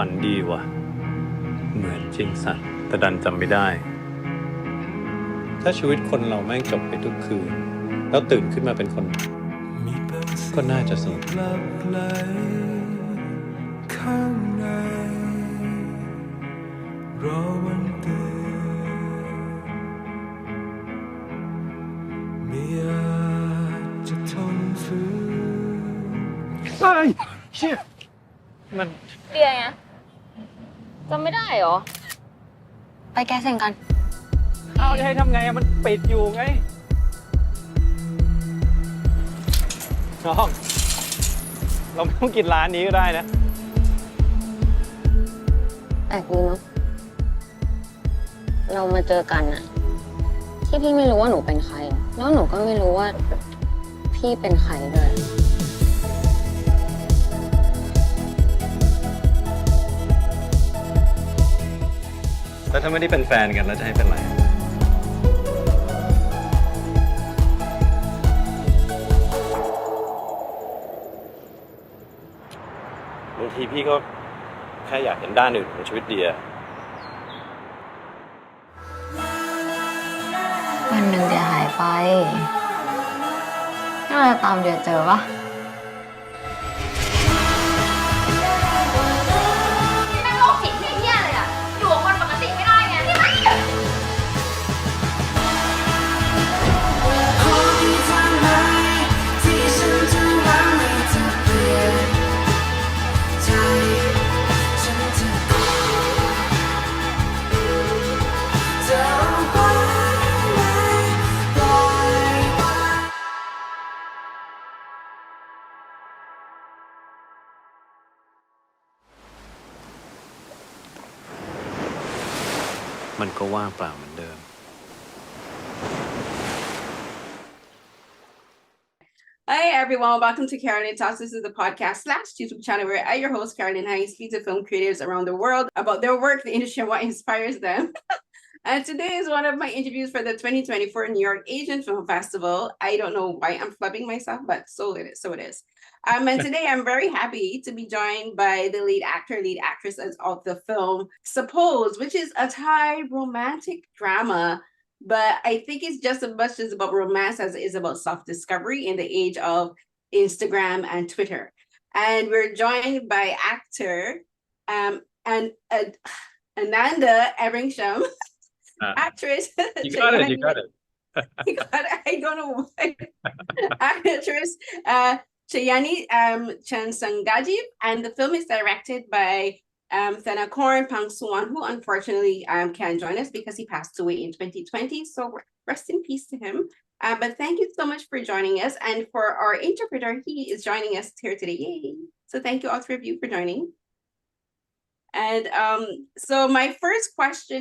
ฝันดีว่ะเหมือนจริงสัตว์แต่ดันจำไม่ได้ถ้าชีวิตคนเราแม่งจบไปทุกคืนแล้วตื่นขึ้นมาเป็นคนก็น่าจะสนุกข้างในรอวันตื่นไม่อาจจะทนฝืนเฮ้ยเชี่ยมันเดียไงจำไม่ได้เหรอไปแก้เซ็งกันเอาจะให้ทำไงมันปิดอยู่ไงน้องเราไม่ต้องกินร้านนี้ก็ได้นะแปลกดีเนาะเรามาเจอกันอะที่พี่ไม่รู้ว่าหนูเป็นใครแล้วหนูก็ไม่รู้ว่าพี่เป็นใครด้วยแล้วถ้าไม่ได้เป็นแฟนกันแล้วจะให้เป็นไรบางทีพี่ก็แค่อยากเห็นด้านอื่นของชีวิตเดียวันหนึ่งเดียหายไปน่าจะตามเดียเจอปะนี่แม่งโรคจิตที่เหี้ยเลยอะอยู่กับคนปกติไม่ได้ไงนี่มันมันก็ว่างเปล่าเหมือนเดิม Hi everyone, welcome to Carolyn Talks. This is the podcast slash YouTube channel where I, your host Carolyn, I speak to film creators around the world about their work, the industry, and what inspires them. And today is one of my interviews for the 2024 New York Asian Film Festival. I don't know why I'm flubbing myself, but so it is. And today I'm very happy to be joined by the lead actor, lead actress of the film Suppose, which is a Thai romantic drama. But I think it's just as much as about romance as it is about self-discovery in the age of Instagram and Twitter. And we're joined by actor and Ananda Everingham, actress. You got it. I don't know why. Actress Chayanit Chansangajib, and the film is directed by Thanakorn Pongsuwan, who unfortunately can't join us because he passed away in 2020. So rest in peace to him. But thank you so much for joining us. And for our interpreter, he is joining us here today. Yay! So thank you all three of you for joining. And so my first question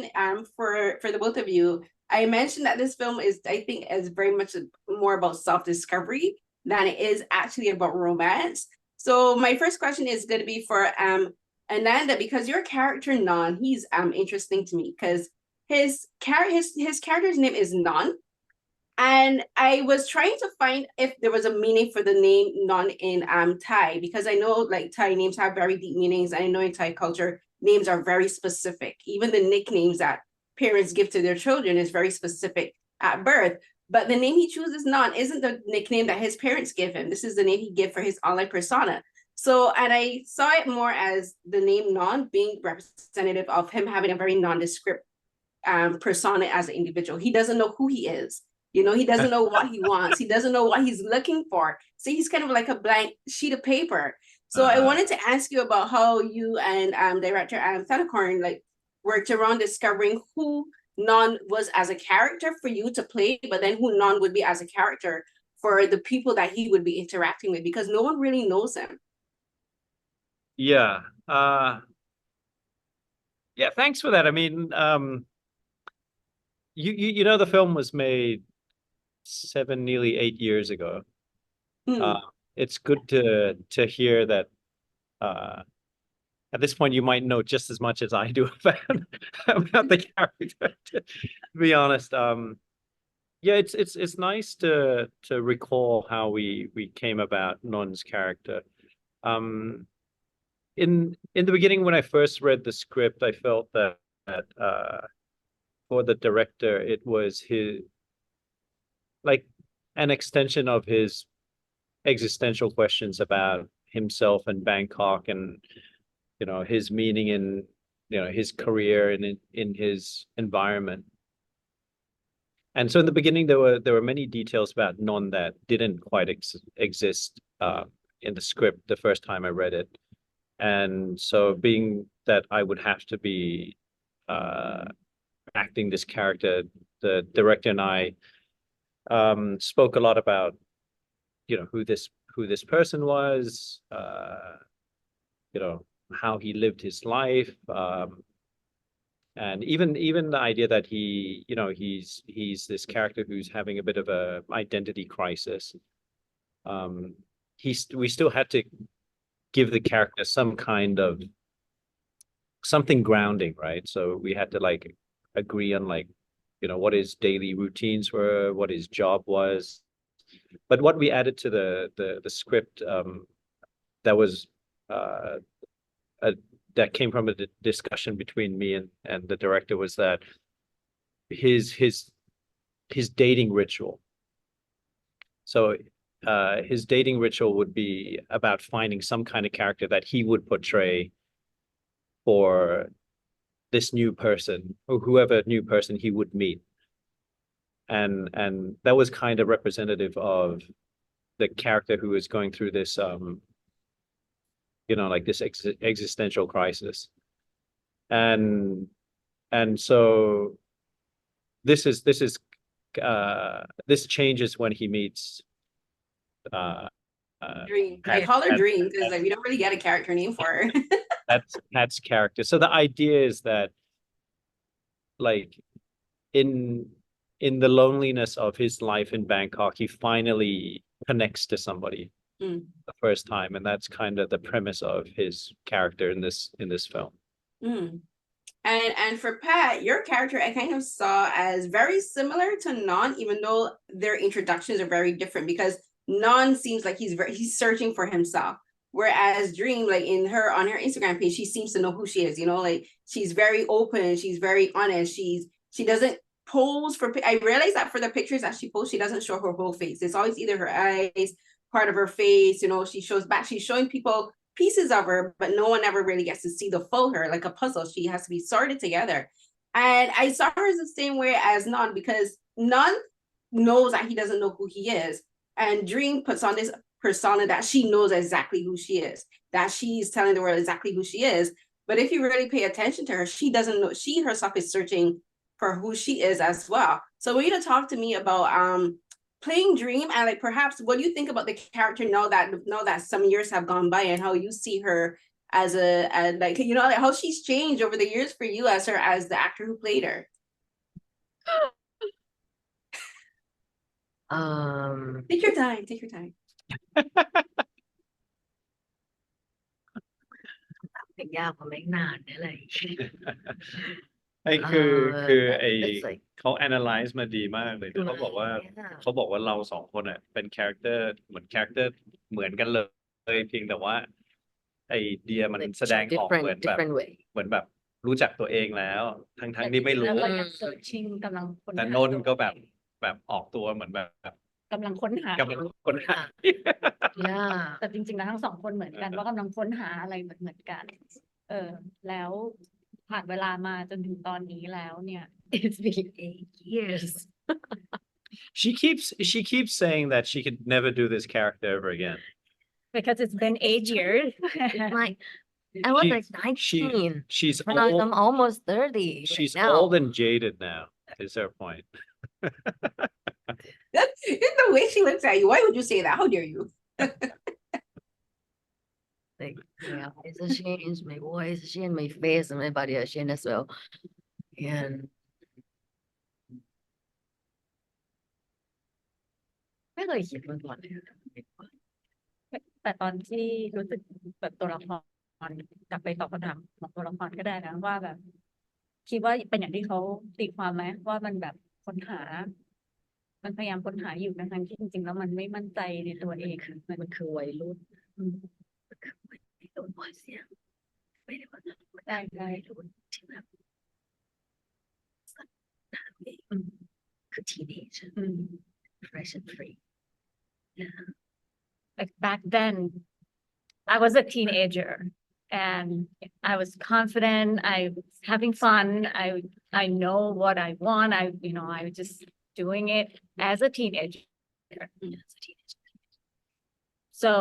for the both of you, I mentioned that this film is, I think, is very much more about self-discovery than it is actually about romance. So my first question is going to be for Ananda, because your character Non, he's interesting to me because his character's name is Non, and I was trying to find if there was a meaning for the name Non in Thai, because I know like Thai names have very deep meanings, and I know in Thai culture names are very specific. Even the nicknames that parents give to their children is very specific at birth. But the name he chooses, Non, isn't the nickname that his parents give him. This is the name he gave for his online persona. So, and I saw it more as the name Non being representative of him having a very nondescript persona as an individual. He doesn't know who he is. You know, he doesn't know what he wants. He doesn't know what he's looking for. So he's kind of like a blank sheet of paper. So I wanted to ask you about how you and director Thanakorn like worked around discovering who Non was as a character for you to play, but then who Non would be as a character for the people that he would be interacting with, because no one really knows him. Yeah. Yeah, thanks for that. I mean, you know, the film was made 7, nearly 8 years ago. It's good to hear that at this point you might know just as much as I do about the character, to be honest. Yeah, it's nice to recall how we came about Non's character. in the beginning when I first read the script, I felt that for the director, it was his like an extension of his existential questions about himself and Bangkok and his meaning in his career and in his environment. And so in the beginning there were many details about Non that didn't quite exist in the script the first time I read it. And so being that I would have to be acting this character, the director and I spoke a lot about who this person was, how he lived his life, and even the idea that he's this character who's having a bit of a identity crisis. We still had to give the character some kind of something grounding, right? So we had to like agree on like what his daily routines were, what his job was. But what we added to the script that was that came from a discussion between me and the director was that his dating ritual. So his dating ritual would be about finding some kind of character that he would portray for this new person or whoever new person he would meet. And that was kind of representative of the character who is going through this like this existential crisis. And so this changes when he meets Dream. I call her Dream because like we don't really get a character name for her. Pat's character. So the idea is that like in the loneliness of his life in Bangkok, he finally connects to somebody the first time, and that's kind of the premise of his character in this film. And for Pat, your character I kind of saw as very similar to Non, even though their introductions are very different, because Non seems like he's searching for himself, whereas Dream, like on her Instagram page, she seems to know who she is. Like she's very open, she's very honest, she doesn't pose for. I realized that for the pictures that she posts, she doesn't show her whole face. It's always either her eyes, part of her face. She shows back. She's showing people pieces of her, but no one ever really gets to see the full her, like a puzzle. She has to be sorted together. And I saw her as the same way as Non, because Non knows that he doesn't know who he is, and Dream puts on this persona that she knows exactly who she is, that she's telling the world exactly who she is. But if you really pay attention to her, she doesn't know. She herself is searching for who she is as well. So I want you to talk to me about playing Dream, and like perhaps what do you think about the character now that some years have gone by, and how you see her as like how she's changed over the years for you as the actor who played her. Take your time. Take your time. เป็นยากกว่าไม่นานนี่เลย ไอ้คือไอ้ it's like เขา analyze มาดีมากเลยนะเขาบอกว่าเราสองคนอ่ะเป็นคาแรคเตอร์เหมือนคาแรคเตอร์เหมือนกันเลยเพียงแต่ว่าไอเดียมันแสดงออกเหมือนแบบรู้จักตัวเองแล้วทั้งที่ไม่รู้ แล้วก็ยัง searching กำลังค้นหา แต่นนท์ก็แบบออกตัวเหมือนแบบ กำลังค้นหา แต่จริงๆแล้วทั้งสองคนเหมือนกันว่ากำลังค้นหาอะไรเหมือนกันแล้วผ่านเวลามาจนถึงตอนนี้แล้วเนี่ย it's been 8 years she keeps saying that she could never do this character ever again because it's been 8 years like I was like 19 she's when I'm almost 30 she's right now. old and jaded now is her point. That's the way she looks at you. Why would you say that? How dare you? Like my eyes have changed, my voice has changed, my face and my body has changed as well. Andไม่เคยคิดมาก่อนเลย แต่ตอนที่รู้สึกแบบตัวละครกลับไปตอบคำถามของตัวละครก็ได้นะว่าแบบคิดว่าเป็นอย่างที่เขาตีความไหมว่ามันแบบค้นหามันพยายามค้นหาอยู่ทั้งที่จริงๆแล้วมันไม่มั่นใจในตัวเอง มันคือวัยรุ่นวัยเสีย ได้ได้ ที่แบบคือ teenage อืม fresh and free yeah like back then I was a teenager and I was confident I was having fun I know what I want I was just doing it as a teenager as a teenager so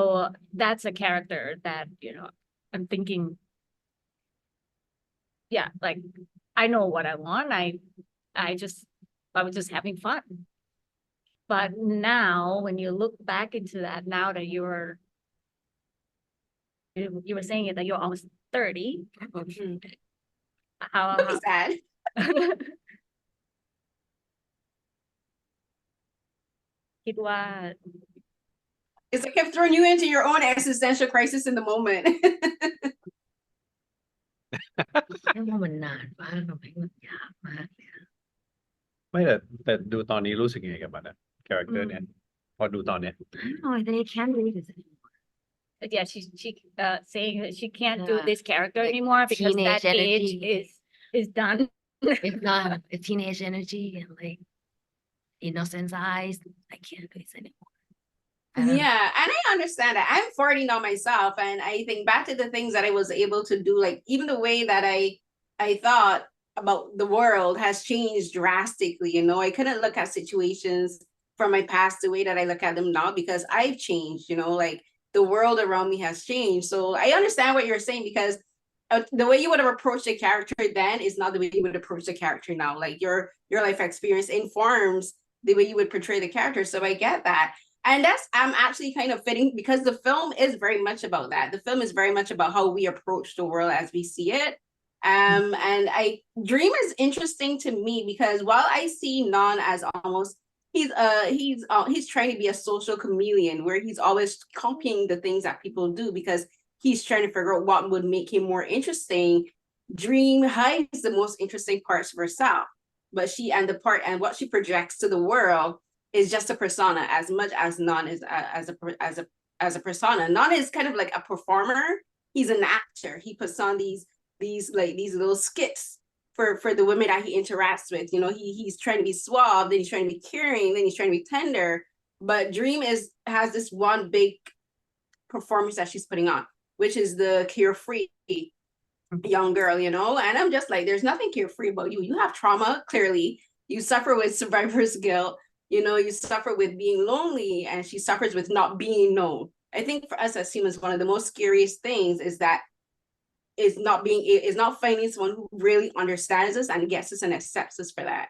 that's a character that I'm thinking yeah like I know what I want I was just having fun but now when you look back into that now that you were saying it that you're almost 30 how Don't be sad. คิดว่า It's like I'm throwing you into your own existential crisis in the moment. เรื่องว่ามันนานมากมันยากมากเลยค่ะ ไม่แต่ดูตอนนี้รู้สึกยังไงกับมันอะคาแรคเตอร์เนี่ยพอดูตอนเนี้ย I don't know I think I can't read this anymore yeah she saying that she can't do Yeah. this character Like anymore because teenage that age energy. is done it's not a teenage energy and like innocence eyes I can't do this anymore I don't know. Yeah, and I understand that. I'm 40 now myself, and I think back to the things that I was able to do, like even the way that I thought about the world has changed drastically. I couldn't look at situations from my past the way that I look at them now because I've changed, like the world around me has changed. So I understand what you're saying because the way you would have approached the character then is not the way you would approach the character now. Like your life experience informs the way you would portray the character. So I get that. And I'm actually kind of fitting because the film is very much about that. The film is very much about how we approach the world as we see it. And Dream is interesting to me because while I see Non as almost he's trying to be a social chameleon where he's always copying the things that people do because he's trying to figure out what would make him more interesting. Dream hides the most interesting parts of herself, but what she projects to the world is just a persona as much as Non is as a persona. Non is kind of like a performer. He's an actor. He puts on these little skits for the women that he interacts with. He's trying to be suave, then he's trying to be caring, then he's trying to be tender. But Dream has this one big performance that she's putting on, which is the carefree young girl, and I'm just like, there's nothing carefree about you. You have trauma, clearly. You suffer with survivor's guilt. You suffer with being lonely, and she suffers with not being known. I think for us as humans, one of the most scariest things is not finding someone who really understands us and gets us and accepts us for that.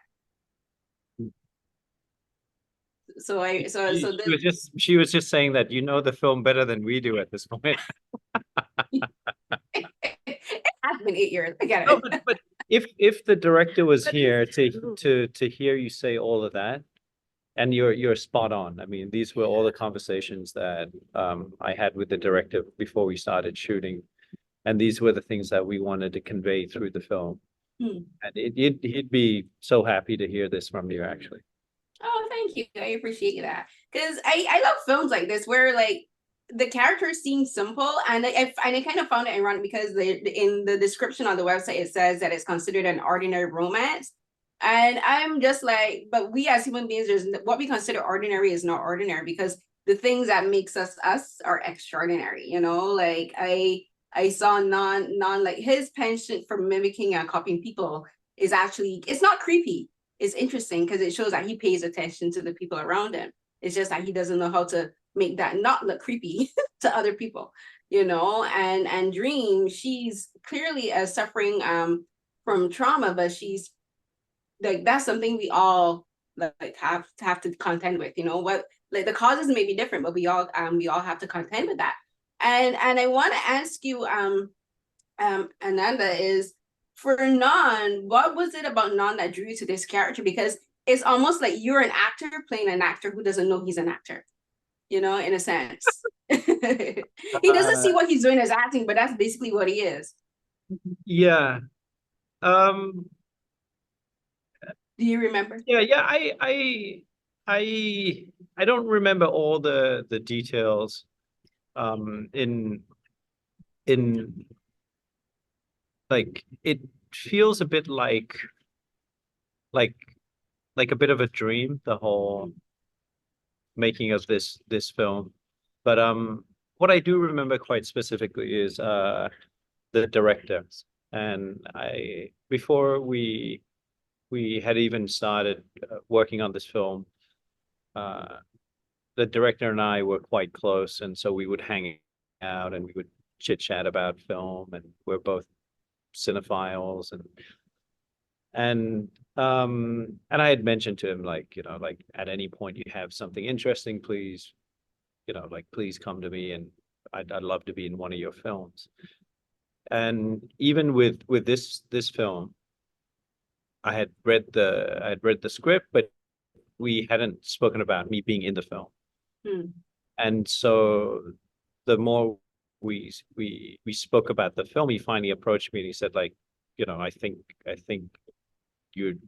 She was just saying that you know the film better than we do at this point. It has been 8 years. I get it. No, but if the director was here to hear you say all of that, and you're spot on. I mean, these were all the conversations that I had with the director before we started shooting, and these were the things that we wanted to convey through the film. And he'd be so happy to hear this from you, actually. Oh, thank you. I appreciate that because I love films like this where like the characters seem simple, and I kind of found it ironic because in the description on the website it says that it's considered an ordinary romance. And I'm just like, but we as human beings, what we consider ordinary is not ordinary because the things that makes us are extraordinary. Like I saw Non like his penchant for mimicking and copying people is actually, it's not creepy. It's interesting because it shows that he pays attention to the people around him. It's just that he doesn't know how to make that not look creepy to other people, and Dream, she's clearly suffering from trauma, but she's like, that's something we all like have to contend with. What, like, the causes may be different, but we all have to contend with that. And I want to ask you, Ananda, is for Non, what was it about Non that drew you to this character? Because it's almost like you're an actor playing an actor who doesn't know he's an actor, in a sense. He doesn't see what he's doing as acting, but that's basically what he is. Yeah. Do you remember? Yeah. I don't remember all the details in like it feels a bit like like a bit of a dream, the whole making of this film. But what I do remember quite specifically is the director. And before we had even started working on this film, the director and I were quite close, and so we would hang out and we would chit chat about film, and we're both cinephiles, and I had mentioned to him, like, like at any point you have something interesting, please, like please come to me, and I'd love to be in one of your films. And even with this film, I had read the script, but we hadn't spoken about me being in the film. And so the more we spoke about the film, he finally approached me and he said, like, I think you'd,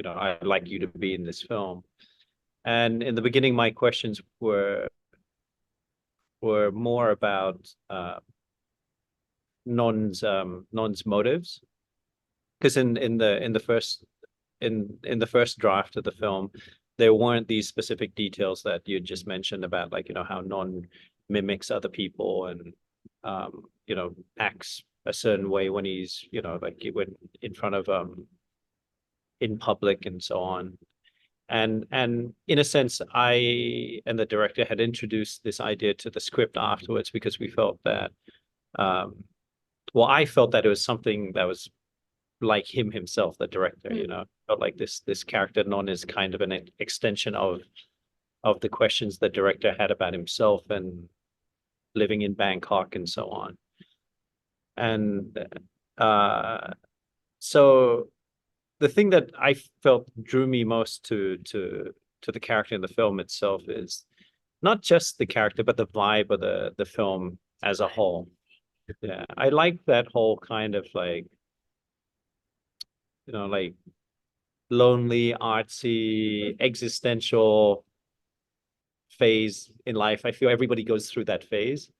I'd like you to be in this film. And in the beginning, my questions were more about Non's motives, because in the first draft of the film, there weren't these specific details that you just mentioned about, like, how Non mimics other people and acts a certain way when he's like when in front of in public and so on. And in a sense, I and the director had introduced this idea to the script afterwards, because we felt that I felt that it was something that was like him himself, the director, felt like this character Non is kind of an extension of the questions the director had about himself and living in Bangkok and so on. And so the thing that I felt drew me most to the character in the film itself is not just the character, but the vibe of the film as a whole. Yeah, I like that whole kind of like, like lonely, artsy, existential phase in life. I feel everybody goes through that phase,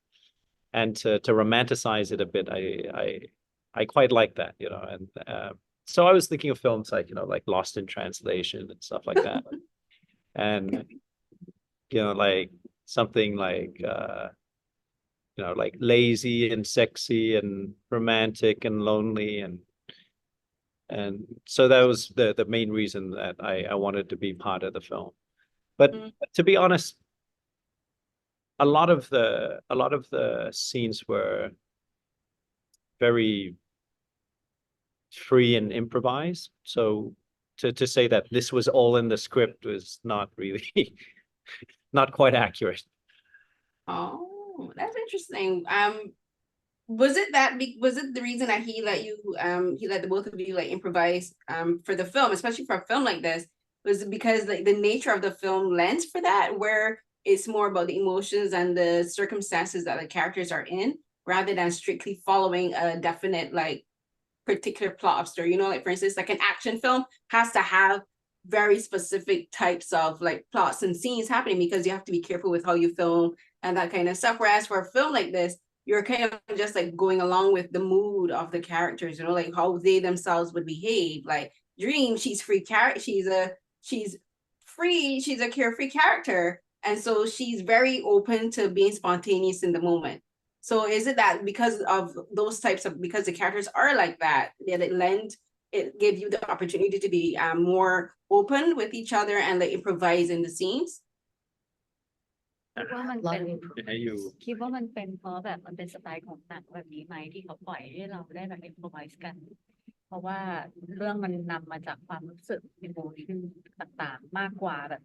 and to romanticize it a bit, I quite like that, and so I was thinking of films like, like Lost in Translation and stuff like that, and like something like like lazy and sexy and romantic and lonely, and so that was the main reason that I wanted to be part of the film. But to be honest, a lot of the scenes were very free and improvised. So to say that this was all in the script was not really not quite accurate. Oh, that's interesting. Was it the reason that he let the both of you like improvise for the film, especially for a film like this? Was it because like the nature of the film lends for that, where it's more about the emotions and the circumstances that the characters are in, rather than strictly following a definite like particular plot of story? Like for instance, like an action film has to have very specific types of like plots and scenes happening, because you have to be careful with how you film and that kind of stuff. Whereas for a film like this, you're kind of just like going along with the mood of the characters, like how they themselves would behave. Like Dream, she's a carefree character, and so she's very open to being spontaneous in the moment. So is it that because of those because the characters are like that, it gave you the opportunity to be more open with each other and like improvise in the scenes? คิดว่ามัน A lot เป็น of improvement. คิดว่ามันเป็นเพราะแบบมันเป็นสไตล์ของหนังแบบนี้ไหมที่เขาปล่อยให้เราได้แบบ improvise กัน เพราะว่าเรื่องมันนำมาจากความรู้สึก emotion ต่างๆมากกว่าแบบ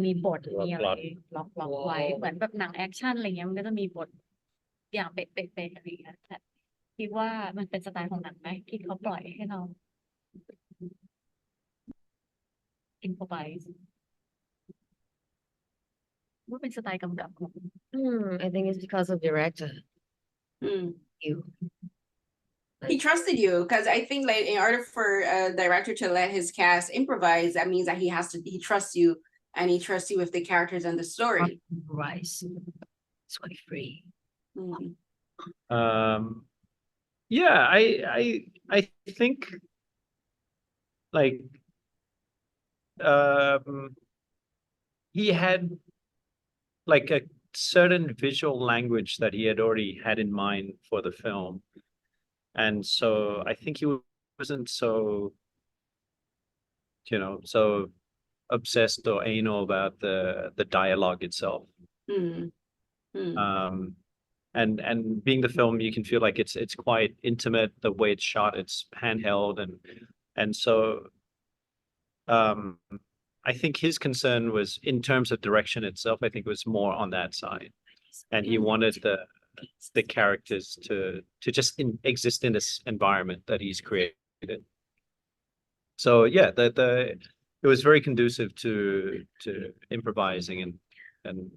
มีบทมีอะไรล็อกไว้เหมือนแบบหนังแอคชั่นอะไรเงี้ยมันก็จะมีบทอย่างเป๊ะๆอะไรเงี้ยแต่คิดว่ามันเป็นสไตล์ของหนังไหมที่เขาปล่อยให้เรา improvise ว่าเป็นสไตล์กำกับของ I think it's because of director. You. He trusted you, because I think like in order for a director to let his cast improvise, that means that he trusts you, and he trusts you with the characters and the story. Improvise. It's quite free. Yeah, I think like he had like a certain visual language that he had already had in mind for the film. And so I think he wasn't so, so obsessed or anal about the dialogue itself. Hmm. And being the film, you can feel like it's quite intimate, the way it's shot, it's handheld, and so I think his concern was in terms of direction itself, I think it was more on that side. And he wanted the characters to just exist in this environment that he's created. So yeah, it was very conducive to improvising and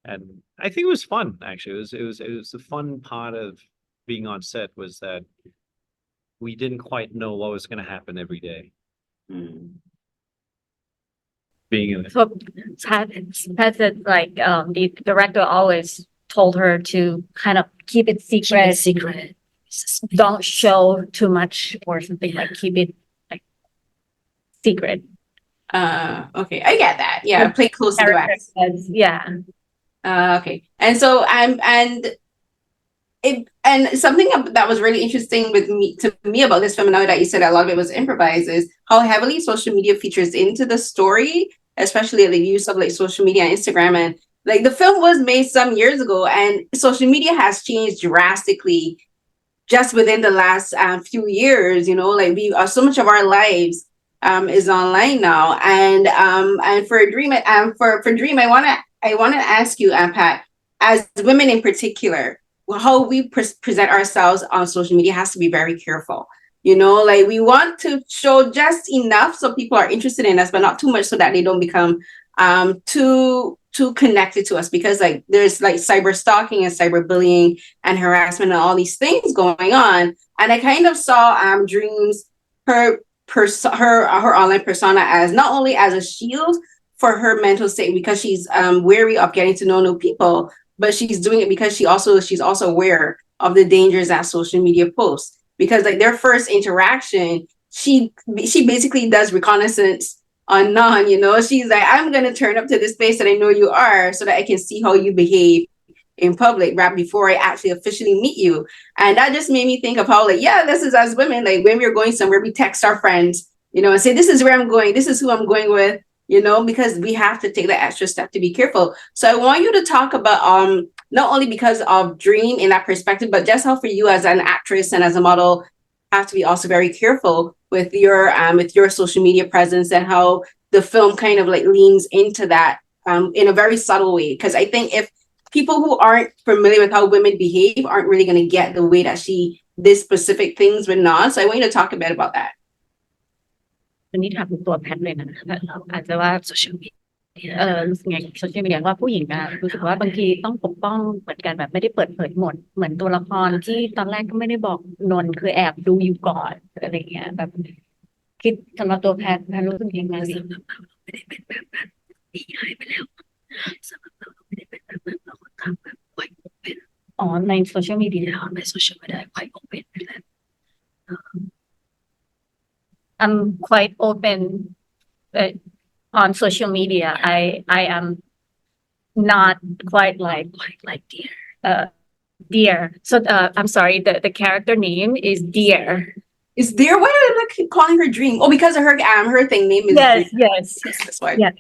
and I think it was fun actually. It was the fun part of being on set was that we didn't quite know what was going to happen every day. Being in it. So Pat said like the director always told her to kind of keep it secret, secret. don't show too much or something, like keep it like secret. Okay, I get that. Yeah, play close to the Character vest. says, yeah. Okay, and so and something that was really interesting to me about this film, now that you said a lot of it was improvised, is how heavily social media features into the story, especially the use of like social media and Instagram. And like the film was made some years ago, and social media has changed drastically just within the last few years. Like so much of our lives is online now. And for Dream, for Dream, I wanna ask you, Pat, as women in particular, how we present ourselves on social media has to be very careful. Like we want to show just enough so people are interested in us, but not too much so that they don't become too connected to us, because like there's like cyber stalking and cyberbullying and harassment and all these things going on. And I kind of saw Dreams, her online persona, as not only as a shield for her mental state, because she's wary of getting to know new people, but she's doing it because she's also aware of the dangers that social media posts. Because like their first interaction, she basically does reconnaissance on Nan. She's like, I'm gonna turn up to this place that I know you are, so that I can see how you behave in public right before I actually officially meet you. And that just made me think of how, like, yeah, this is as women, like when we're going somewhere, we text our friends, and say, this is where I'm going, this is who I'm going with, because we have to take that extra step to be careful. So I want you to talk about not only because of Dream in that perspective, but just how for you as an actress and as a model have to be also very careful with your social media presence, and how the film kind of like leans into that in a very subtle way. Because I think if people who aren't familiar with how women behave aren't really going to get the way that she did specific things with Nan. So I want you to talk a bit about that. วันนี้ถามตัวแพทเลยนะอาจจะว่าโซเชียลมีเดียรู้สึกไงโซเชียลมีเดียว่าผู้หญิงอะรู้สึกว่าบางทีต้องปกป้องเหมือนกันแบบไม่ได้เปิดเผยหมดเหมือนตัวละครที่ตอนแรกก็ไม่ได้บอกนนท์คือแอบดูอยู่ก่อนอะไรเงี้ยแบบคิดสำหรับตัวแพทรู้สึกยังไงสำหรับเราไม่ได้เป็นแบบนั้นหนีหายไปแล้วสำหรับเราไม่ได้เป็นแบบนั้นเราก็ทำแบบไว้เป็นอ๋อในโซเชียลมีเดียในโซเชียลมีเดียไว้เป็นแบบ I'm quite open on social media. I am not quite like Dear. So I'm sorry, the character name is Dear. Is Dear? Why do I keep calling her Dream? Oh, because of her thing name is Yes, Dream. yes. That's why. Yeah.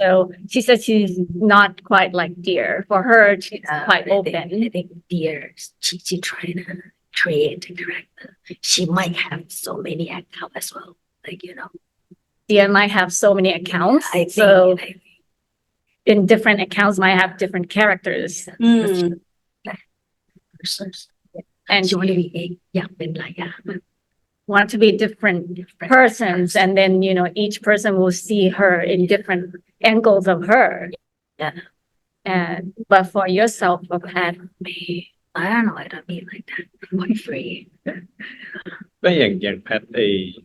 So she said she's not quite like Dear. For her, she's quite open. I think Dear, she trying to create a character. She might have so many accounts as well. Like, Dear might have so many accounts. I think, so in different accounts might have different characters. And she want to be want to be different persons, and then each person will see her in different angles of her. Yeah. But for yourself, Pat, I don't know. I don't mean like that. Quite free. ก็อย่างแพท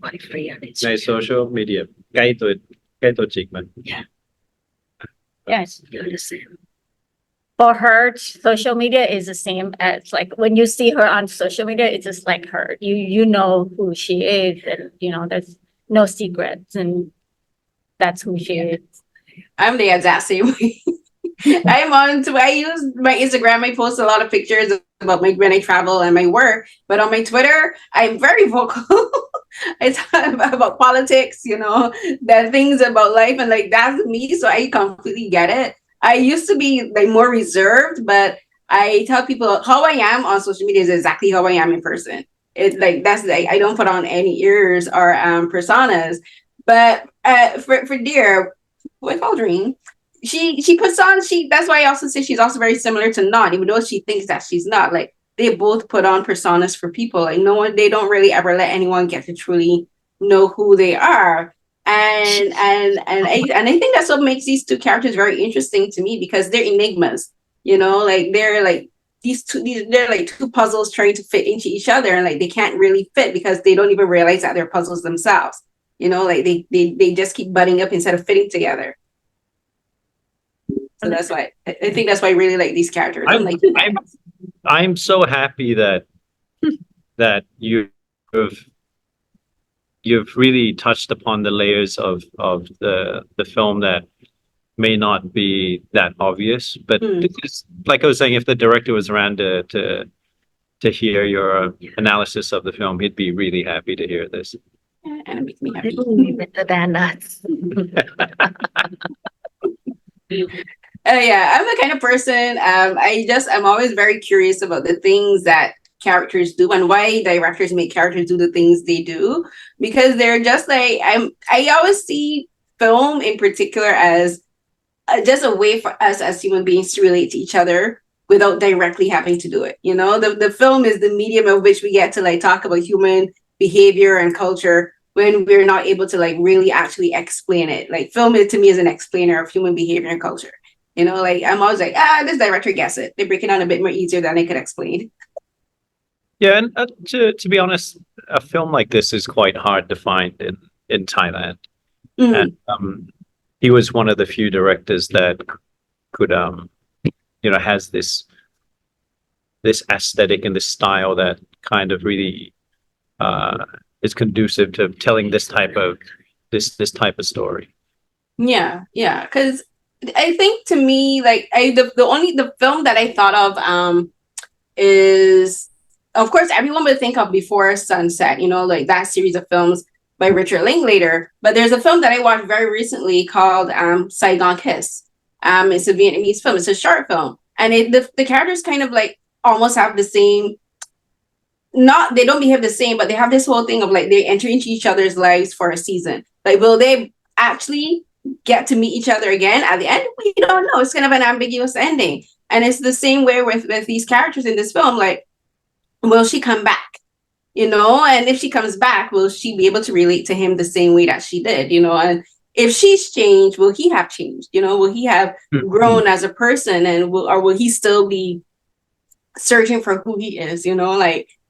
Quite free on ใน it. โซเชียลมีเดียใกล้ตัวจริงมัน yes, You're the same. for her, social media is the same as like when you see her on social media, it's just like her. You know who she is, and there's no secrets, and that's who she is. I'm the exact same way. I use my Instagram. I post a lot of pictures about when I travel and my work, but on my Twitter, I'm very vocal. I talk about politics, the things about life, and like that's me. So I completely get it. I used to be like more reserved, but I tell people how I am on social media is exactly how I am in person. It's like that's like I don't put on any ears or personas. But for Dear, with Aldrin, she puts on that's why I also say she's also very similar to Not, even though she thinks that she's not. Like they both put on personas for people. Like they don't really ever let anyone get to truly know who they are. And I think that's what makes these two characters very interesting to me, because they're enigmas. Like they're like they're like two puzzles trying to fit into each other, and like they can't really fit because they don't even realize that they're puzzles themselves. Like they just keep butting up instead of fitting together. So that's why I think that's why I really like these characters. I'm so happy that you've really touched upon the layers of the film that may not be that obvious. But because, like I was saying, if the director was around to hear your analysis of the film, he'd be really happy to hear this. And it makes me happy. With the band nuts. Yeah, I'm the kind of person, I'm always very curious about the things that characters do and why directors make characters do the things they do, because they're just like, I always see film in particular as just a way for us as human beings to relate to each other without directly having to do it. The film is the medium of which we get to like talk about human behavior and culture when we're not able to like really actually explain it. Like film to me is an explainer of human behavior and culture. Like I'm always like, this director gets it. They break it down a bit more easier than they could explain. Yeah, and to be honest, a film like this is quite hard to find in Thailand. And he was one of the few directors that could has this aesthetic and this style that kind of really is conducive to telling this type of story. Yeah, because I think to me, like the film that I thought of is, of course, everyone would think of Before Sunset, like that series of films by Richard Linklater. But there's a film that I watched very recently called Saigon Kiss. It's a Vietnamese film. It's a short film, and the characters kind of like almost have the same. They don't behave the same, but they have this whole thing of like they enter into each other's lives for a season. Like, will they actually get to meet each other again at the end? We don't know. It's kind of an ambiguous ending. And it's the same way with these characters in this film. Like, will she come back? And if she comes back, will she be able to relate to him the same way that she did? And if she's changed, will he have changed? Will he have grown as a person, and will he still be searching for who he is?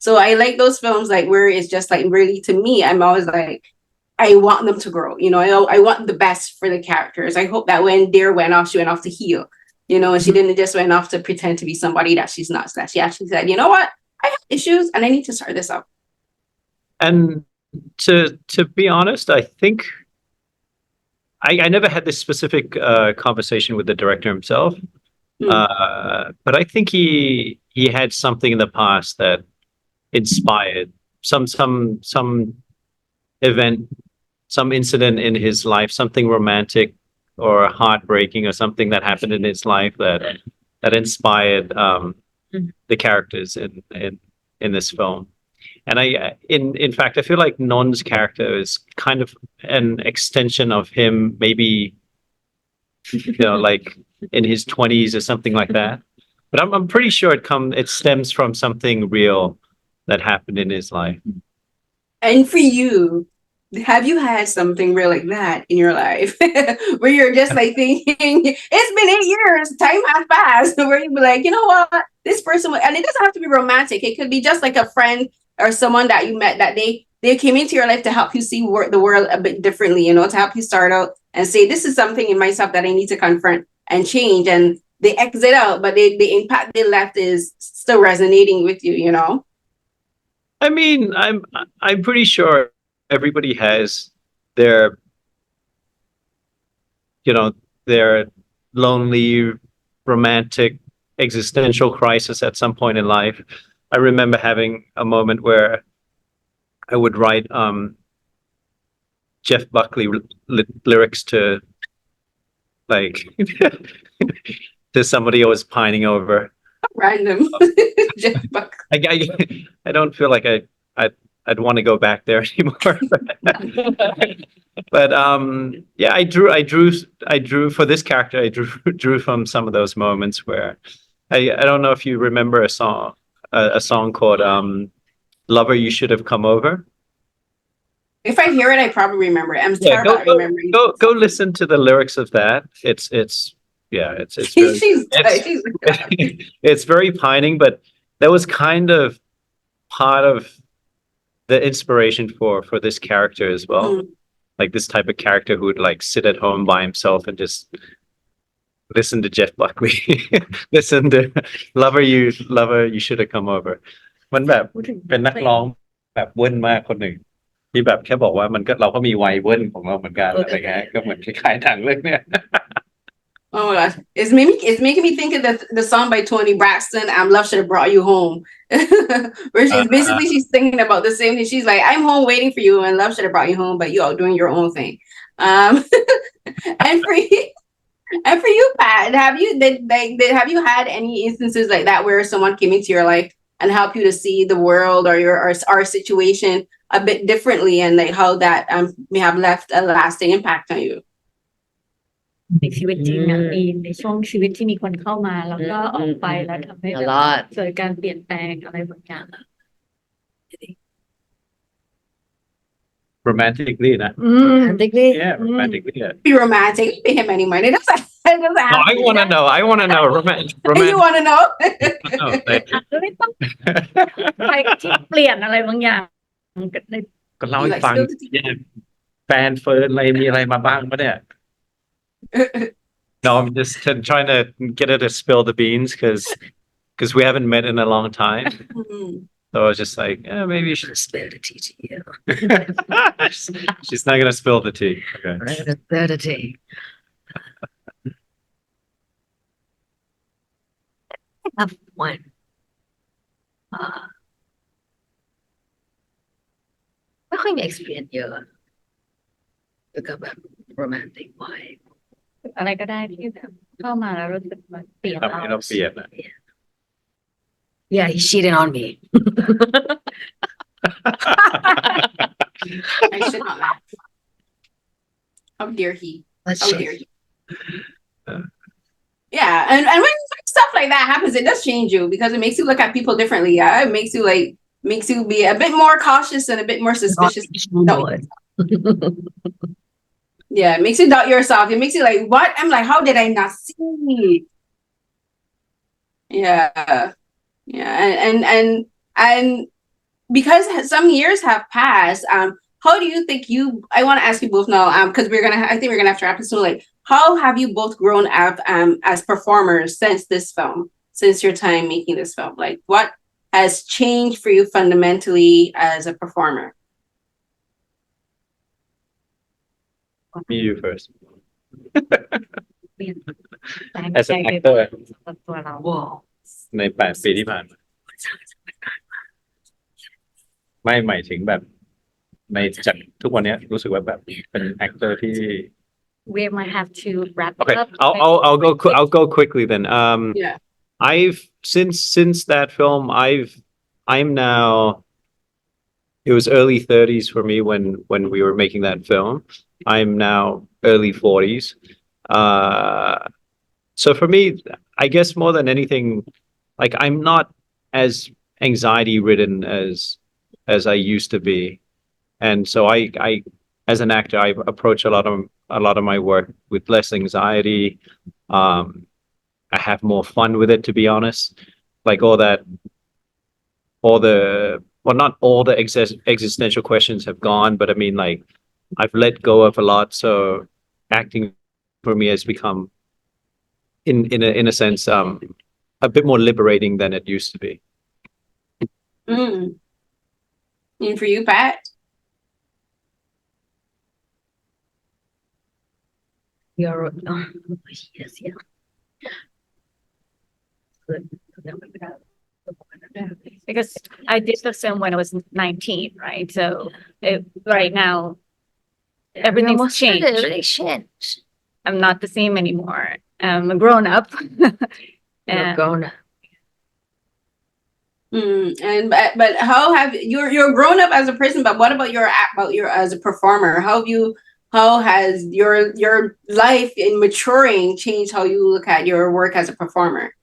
So I like those films like where it's just like really, to me, I'm always like, I want them to grow. I want the best for the characters. I hope that when Dear went off, she went off to heal, and she didn't just went off to pretend to be somebody that she's not. So that she actually said, you know what? I have issues and I need to start this up. And to be honest, I think I never had this specific conversation with the director himself, but I think he had something in the past that inspired some event, some incident in his life, something romantic or heartbreaking or something that happened in his life that inspired the characters in this film. And in fact, I feel like Non's character is kind of an extension of him, maybe, like in his 20s or something like that. But I'm pretty sure it stems from something real that happened in his life. And for you, have you had something real like that in your life where you're just like thinking, it's been 8 years, time has passed, where you be like, you know what, this person, and it doesn't have to be romantic. It could be just like a friend or someone that you met that they came into your life to help you see the world a bit differently, to help you start out and say, this is something in myself that I need to confront and change. And they exit out, but the impact they left is still resonating with you, you know? I mean, I'm pretty sure everybody has their, you know, their lonely, romantic, existential crisis at some point in life. I remember having a moment where I would write Jeff Buckley lyrics to like to somebody I was pining over. Random. Jeff Buck. I don't feel like I'd want to go back there anymore. But yeah, I drew for this character. I drew from some of those moments where I don't know if you remember a song called "Lover You Should Have Come Over." If I hear it, I probably remember it. I'm Yeah, terrible at remembering. go listen to the lyrics of that. It's very, she's it's very pining, but that was kind of part of the inspiration for this character as well. Mm. Like this type of character who would like sit at home by himself and just listen to Jeff Buckley, listen to Lover You Should Have Come Over. มันแบบเป็นนักร้องแบบเวิ้นมากคนหนึ่งที่แบบแค่บอกว่ามันก็เราก็มีวัยเวิ้นของเราเหมือนกันอะไรเงี้ยก็เหมือนคล้ายๆหนังเรื่องเนี้ย Oh my gosh. It's making me think of the song by Toni Braxton, Love Should Have Brought You Home. Where she's basically she's thinking about the same thing. She's like, I'm home waiting for you and love should have brought you home, but you all doing your own thing. And for you, Pat, have you had any instances like that where someone came into your life and helped you to see the world or our situation a bit differently and like how that may have left a lasting impact on you? ในชีวิตจริงอ่ะมีในช่วงชีวิตที่มีคนเข้ามาแล้วก็ออกไปแล้วทำให้แบบเกิดการเปลี่ยนแปลงอะไรบางอย่าง romantically นะ romantically yeah romantically yeah. Be romantic, pay him any money. It doesn't have No, I want to know romantic You want to know? no, like อาจจะไม่ต้องใครที่เปลี่ยนอะไรบางอย่างใน ก็เล่าให้ฟังเนี่ยแฟนเฟิร์นอะไรมีอะไรมาบ้างปะเนี่ย No, I'm just trying to get her to spill the beans because we haven't met in a long time. So I was just like, maybe you should spill the tea to you. She's not gonna spill the tea. Okay. Spill the tea. I have one. ไม่ค่อยมี experience เยอะเกี่ยวกับแบบ romantic vibe อะไรก็ได้ที่แบบเข้ามาแล้วรู้สึกมันเปลี่ยน ทำให้เราเปลี่ยนนะ Yeah, he cheated on me. I should not laugh. How dare he? Let's How check. dare he? Yeah, and when stuff like that happens, it does change you because it makes you look at people differently. Yeah, it makes you be a bit more cautious and a bit more suspicious. Yeah, it makes you doubt yourself. It makes you like, what? I'm like, how did I not see? Yeah. Yeah, and because some years have passed, how do you think I want to ask you both now, because I think we're gonna have to wrap this soon. Like, how have you both grown up as performers since this film, since your time making this film? Like, what has changed for you fundamentally as a performer? Me, you first. เปลี่ยนแปลง As ใจ an ไป actor ตัวเรา Whoa. ใน8 ปีที่ผ่านมาไม่หมายถึงแบบในจากทุกวันนี้รู้สึกว่าแบบเป็น actor ที่ we might have to wrap Okay, up I'll go quickly then. Yeah. I've since that film, I'm now. It was early 30s for me when we were making that film. I'm now early 40s. So for me, I guess more than anything, like I'm not as anxiety ridden as I used to be, and so I as an actor, I approach a lot of my work with less anxiety. I have more fun with it, to be honest. Like not all the existential questions have gone, but I mean, like I've let go of a lot. So acting for me has become in a sense a bit more liberating than it used to be. And for you, Pat? You're yes, yeah. Because I did the film when I was 19, right? So right now, everything's Almost changed. really changed. I'm not the same anymore. I'm a grown up. You're And grown up. And but how have you're grown up as a person, but what about your as a performer? How has your life in maturing changed how you look at your work as a performer?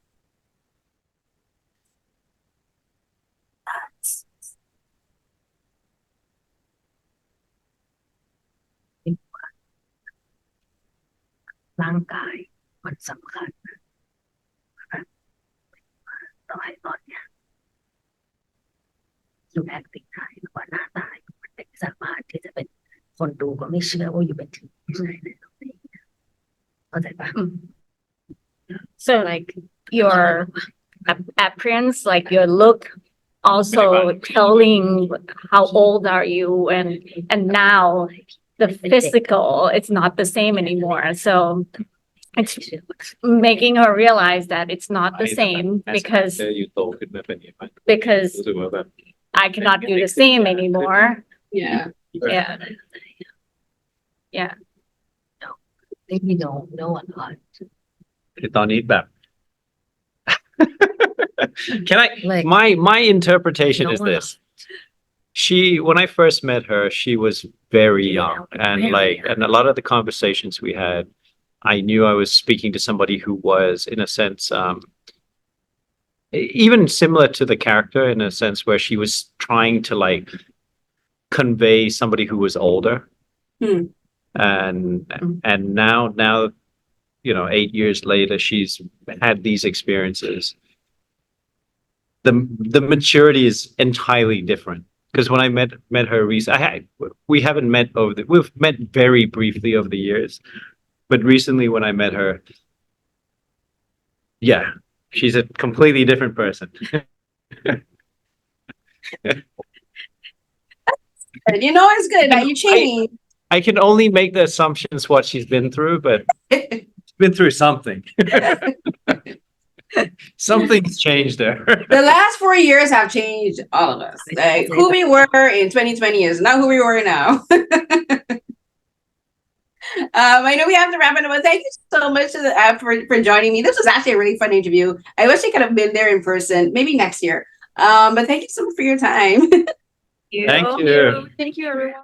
Lang kai มันสำคัญต่อให้ตอนเนี้ยอยู่ acting ได้หรือว่าหน้าตามันไม่สามารถที่จะเป็นคนดูก็ไม่เชื่อว่าอยู่เป็นถึงผู้ชายในตรงนี้เข้าใจปะ so like your appearance, like your look, also telling how old are you, and now the physical, it's not the same anymore. So it's making her realize that it's not the same because อยู่โตขึ้นมาเป็นยังไง because รู้สึกว่าแบบ I cannot do the same anymore. Yeah. Yeah. Yeah. maybe no one art คือตอนนี้แบบ can I Like, my interpretation no is one this when I first met her she was very young and Very like young. and a lot of the conversations we had I knew I was speaking to somebody who was in a sense even similar to the character in a sense where she was trying to like convey somebody who was older and now 8 years later she's had these experiences the maturity is entirely different because when I met her recently we haven't met we've met very briefly over the years but recently when I met her yeah she's a completely different person It's good that you change. I can only make the assumptions what she's been through but she's been through something something's changed there The last 4 years have changed all of us. Like who we were in 2020 is not who we were now. I know we have to wrap it up, but thank you so much for joining me. This was actually a really fun interview. I wish I could have been there in person, maybe next year. But thank you so much for your time. Thank you. Thank you, everyone.